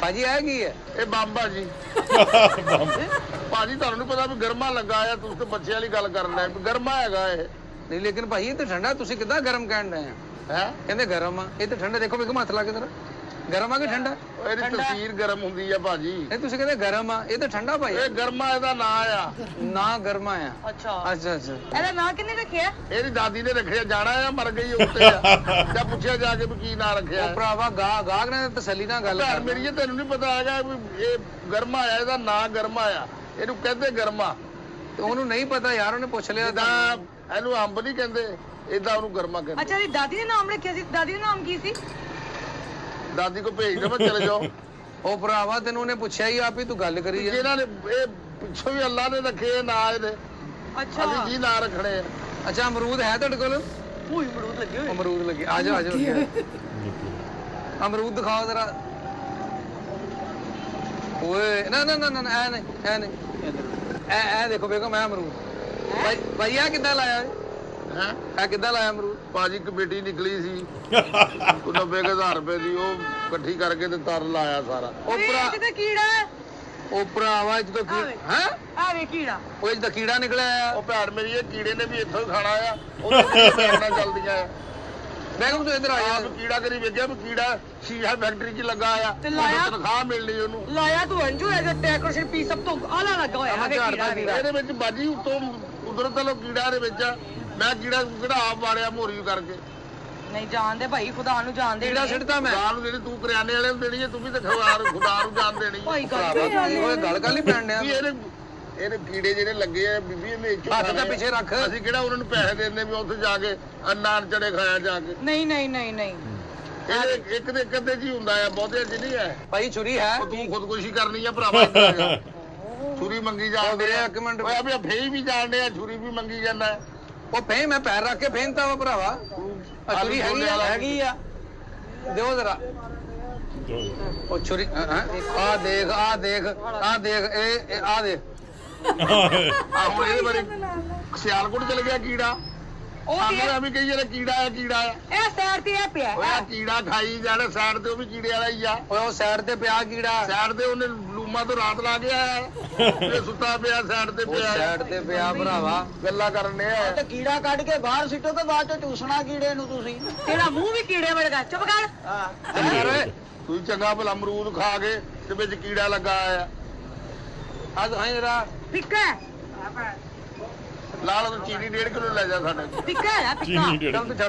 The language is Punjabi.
ਭਾਜੀ ਇਹ ਕੀ ਹੈ? ਇਹ ਬੰਬ ਆ ਜੀ। ਭਾਜੀ ਤੁਹਾਨੂੰ ਨਹੀਂ ਪਤਾ ਵੀ ਗਰਮਾ ਲੱਗਾ ਆ, ਤੁਸੀਂ ਤੇ ਬੱਚਿਆਂ ਵਾਲੀ ਗੱਲ ਕਰਨ ਲੱਗੇ ਗਰਮਾ ਹੈਗਾ ਇਹ। ਨਹੀਂ ਲੇਕਿਨ ਭਾਈ ਇਹ ਤਾਂ ਠੰਡਾ, ਤੁਸੀਂ ਕਿੱਦਾਂ ਗਰਮ ਕਹਿਣ ਰਹੇ ਆ? ਹੈ ਕਹਿੰਦੇ ਗਰਮ ਆ, ਇਹ ਤਾਂ ਠੰਡਾ। ਦੇਖੋ ਵੇਖੋ ਹੱਥ ਲਾ ਕੇ ਜ਼ਰਾ, ਗਰਮ ਆ ਕਿ ਠੰਡਾ? ਇਹਦੀ ਤਸਵੀਰ ਗਰਮ ਹੁੰਦੀ ਆ ਭਾਜੀ। ਇਹ ਤੁਸੀਂ ਕਹਿੰਦੇ ਗਰਮ ਆ, ਇਹ ਤਾਂ ਠੰਡਾ ਭਾਈ। ਇਹ ਗਰਮਾ ਇਹਦਾ ਨਾਂ ਆ। ਨਾ ਗਰਮਾ ਆ। ਅੱਛਾ ਅੱਛਾ ਅੱਛਾ। ਇਹਦਾ ਨਾਂ ਕਿੰਨੇ ਰੱਖਿਆ? ਇਹਦੀ ਦਾਦੀ ਨੇ ਰੱਖਿਆ, ਜਾਣਾ ਆ ਮਰ ਗਈ ਉੱਤੇ ਆ ਜਾਂ ਪੁੱਛਿਆ ਜਾ ਕੇ ਵੀ ਕੀ ਨਾਂ ਰੱਖਿਆ। ਉਹ ਭਰਾਵਾ ਗਾਹਕ ਨੇ ਤਸੱਲੀ ਨਾਲ ਗੱਲ ਭੈਣ ਕਰ। ਮੇਰੀ ਤੈਨੂੰ ਨਹੀਂ ਪਤਾ ਹੈਗਾ ਵੀ ਇਹ ਗਰਮਾ ਆ, ਇਹਦਾ ਨਾਂ ਗਰਮਾ ਆ, ਇਹਨੂੰ ਕਹਿੰਦੇ ਗਰਮਾ। ਤੇ ਉਹਨੂੰ ਨਹੀਂ ਪਤਾ ਯਾਰ, ਉਹਨੇ ਪੁੱਛ ਲਿਆ ਤਾਂ। ਤਾਂ ਇਹਨੂੰ ਅੰਬ ਨਹੀਂ ਕਹਿੰਦੇ, ਏਦਾਂ ਉਹਨੂੰ ਗਰਮਾ ਕਹਿੰਦੇ। ਅੱਛਾ ਦੀ ਦਾਦੀ ਨੇ ਨਾਮ ਰੱਖਿਆ ਸੀ, ਦਾਦੀ ਦਾ ਨਾਮ ਕੀ ਸੀ? ਦਾਦੀ ਕੋ ਭੇਜ ਦੇਵਾਂ, ਚਲੇ ਜਾਓ। ਉਹ ਭਰਾਵਾ ਤੈਨੂੰ ਉਹਨੇ ਪੁੱਛਿਆ ਹੀ ਆਪ ਹੀ, ਤੂੰ ਗੱਲ ਕਰੀ ਜਾ। ਇਹਨਾਂ ਨੇ ਇਹ ਪਿੱਛੋਂ ਵੀ ਅੱਲਾ ਨੇ ਰੱਖੇ ਨਾਂ ਇਹਦੇ, ਅੱਛਾ ਅਸੀਂ ਕੀ ਨਾਂ ਰੱਖਣੇ ਆ। ਅੱਛਾ ਅਮਰੂਦ ਹੈ ਤੁਹਾਡੇ ਕੋਲ? ਓਏ ਅਮਰੂਦ ਲੱਗੇ ਹੋਏ। ਅਮਰੂਦ ਲੱਗੇ, ਆ ਜਾਓ ਆ ਜਾਓ। ਅਮਰੂਦ ਦਿਖਾਓ ਜ਼ਰਾ। ਓਏ ਨਾ ਨਾ ਨਾ ਨਾ ਐ ਨਹੀਂ ਐ ਨਹੀਂ, ਐ ਦੇਖੋ ਵੇਖੋ ਮੈਂ ਅਮਰੂਦ। ਭਾਈ ਆ ਕਿੱਦਾਂ ਲਾਇਆ ਏ? ਹੈ ਆ ਕਿੱਦਾਂ ਲਾਇਆ ਅਮਰੂਦ? ਭਾਜੀ ਕਮੇਟੀ ਨਿਕਲੀ ਸੀ 90,000 ਰੁਪਏ ਦੀ, ਉਹ ਇਕੱਠੀ ਕਰਕੇ ਤੇ ਤਰ ਲਾਇਆ ਸਾਰਾ। ਉਹ ਭਰਾ, ਇਹ ਤੇ ਕੀੜਾ ਹੈ। ਉਹ ਭਰਾਵਾ ਇਹ ਤੋਂ ਕੀ ਹੈ? ਆ ਵੇ ਕੀੜਾ। ਉਹ ਇਹ ਤਾਂ ਕੀੜਾ ਨਿਕਲਿਆ ਆ। ਉਹ ਭੈਣ ਮੇਰੀ ਇਹ ਕੀੜੇ ਨੇ ਵੀ ਇੱਥੋਂ ਹੀ ਖਾਣਾ ਆ, ਉਹਦੇ ਪੈਣਾ ਚੱਲਦੀਆਂ ਆ। ਬੈਗਮ ਤੂੰ ਇੱਧਰ ਆ ਜਾ। ਆਪ ਕੀੜਾ ਕਰੀ ਵੇਖਿਆ ਵੀ ਕੀੜਾ ਸ਼ੀਸ਼ਾ ਫੈਕਟਰੀ 'ਚ ਲੱਗਾ ਆ, ਤੇ ਲਾਇਆ? ਤਨਖਾਹ ਮਿਲਣੀ ਉਹਨੂੰ। ਲਾਇਆ ਤੂੰ ਅੰਜੂ ਇਹਦੇ ਡੈਕੋਰੇਸ਼ਨ ਪੀਸ ਸਭ ਤੋਂ ਆਲਾ ਲੱਗਾ ਹੋਇਆ ਹੈ ਕੀੜਾ। ਇਹਦੇ ਵਿੱਚ ਬਾਜੀ ਉੱਤੋਂ ਕੁਦਰਤ ਵੱਲੋਂ ਕੀੜਾ ਦੇ ਵਿੱਚ ਆ। ਮੈਂ ਕੀੜਾ ਕਿਹੜਾ ਆਪ ਵਾੜਿਆ ਮੋਰੀ ਕਰਕੇ। ਨਹੀਂ ਜਾਣਦੇ ਭਾਈ, ਖੁਦਾ ਨੂੰ ਜਾਣਦੇ। ਕੀੜਾ ਸਿੱਟਦਾ ਮੈਂ। ਖੁਦਾ ਨੂੰ ਜਿਹੜੀ ਤੂੰ ਕਰਿਆਨੇ ਵਾਲੇ ਨੂੰ ਦੇਣੀ ਹੈ, ਤੂੰ ਵੀ ਤੇ ਖੁਦਾ ਨੂੰ ਜਾਣ ਦੇਣੀ ਹੈ। ਭਾਈ ਭਰਾਵਾ ਗੱਲ ਤੂੰ ਓਏ ਗੱਲ ਕਰ ਲਈ ਪੈਣ ਡਿਆ। ਵੀ ਇਹਦੇ ਕੀੜੇ ਜਿਹੜੇ ਲੱਗੇ ਆ ਬੀਬੀ, ਇਹਨੇ ਇੱਥੋਂ ਹੱਥ ਖਾਣੇ ਤਾਂ ਆ। ਪਿੱਛੇ ਰੱਖ। ਅਸੀਂ ਕਿਹੜਾ ਉਹਨਾਂ ਨੂੰ ਪੈਸੇ ਦਿੰਦੇ ਵੀ ਉੱਥੇ ਜਾ ਕੇ ਨਾਨ ਚੜੇ ਖਾਇਆ ਜਾ ਕੇ। ਨਹੀਂ ਨਹੀਂ ਨਹੀਂ ਨਹੀਂ ਇਹਦੇ ਇੱਕ ਦੇ ਇੱਕ ਅੱਧੇ ਜੀ ਹੁੰਦਾ ਆ, ਬਹੁਤੇ ਚ ਨਹੀਂ ਹੈ। ਭਾਈ ਛੁਰੀ ਹੈ? ਉਹ ਤੂੰ ਖੁਦਕੁਸ਼ੀ ਕਰਨੀ ਆ ਭਰਾਵਾ, ਇੱਦਾਂ ਹੈਗਾ। ਛੁਰੀ ਮੰਗੀ ਜਾਂਦੇ ਵੀਰੇ ਆ। ਇੱਕ ਮਿੰਟ। ਓਏ ਅਬੇ ਫੇਈ ਵੀ ਜਾਣਦੇ ਆ, ਛੁਰੀ ਵੀ ਮੰਗੀ ਜਾਂਦਾ। ਉਹ ਫੇਂ ਮੈਂ ਪੈਰ ਰੱਖ ਕੇ ਫੇਂਤਾ ਵਾ ਭਰਾਵਾ। ਆ ਛੁਰੀ ਹੈਗੀ ਆ, ਦਿਓ ਜ਼ਰਾ। ਉਹ ਛੁਰੀ ਆ ਦੇਖ ਆ ਦੇਖ ਆ ਦੇਖ, ਇਹ ਆ ਦੇਖ। ਆ ਹੁਣ ਇਹਦੇ ਬਾਰੇ ਸਿਆਲਕੋਟ ਚਲ ਗਿਆ ਕੀੜਾ। ਉਹ ਸਾਨੂੰ ਐਵੇਂ ਕਹੀ ਜਾਂਦਾ ਕੀੜਾ ਆ ਕੀੜਾ ਆ। ਇਹ ਸਾਈਡ ਤੇ ਇਹ ਪਿਆ ਓਏ ਆ ਕੀੜਾ ਖਾਈ ਜਾਣਾ, ਸਾਈਡ ਤੇ ਉਹ ਵੀ ਕੀੜੇ ਵਾਲਾ ਹੀ ਆ। ਓਏ ਉਹ ਸਾਈਡ ਤੇ ਪਿਆ ਕੀੜਾ। ਸਾਈਡ ਤੇ ਉਹਨੇ ਲੂਮਾ ਤੋਂ ਰਾਤ ਲਾ ਗਿਆ ਆ, ਇਹ ਸੁੱਤਾ ਪਿਆ ਸਾਈਡ ਤੇ ਉਹ ਪਿਆ। ਸਾਈਡ ਤੇ ਪਿਆ ਭਰਾਵਾ। ਗੱਲਾਂ ਕਰਨੇ ਆ। ਤੇ ਕੀੜਾ ਕੱਢ ਕੇ ਬਾਹਰ ਸਿੱਟੋ ਤੇ ਬਾਅਦ ਚ ਚੂਸਣਾ ਕੀੜੇ ਨੂੰ ਤੁਸੀਂ। ਤੇਰਾ ਮੂੰਹ ਵੀ ਕੀੜੇ ਵਰਗਾ, ਚੁੱਪ ਕਰ। ਤੂੰ ਚੰਗਾ ਭਲਾ ਅਮਰੂਦ ਖਾ ਕੇ ਤੇ ਵਿੱਚ ਕੀੜਾ ਲੱਗਾ ਆ। ਆ ਦਿਖਾਈ ਜਰਾ। ਫਿੱਕਾ ਲਾਲ ਤੂੰ ਚੀਨੀ 1.5 ਕਿਲੋ ਲੈ ਜਾ ਸਾਡੇ ਕੋਲ। ਫਿੱਕਾ ਹੈ ਫਿੱਕਾ। ਚੱਲ ਤੂੰ ਛੱਡ ਦੇ।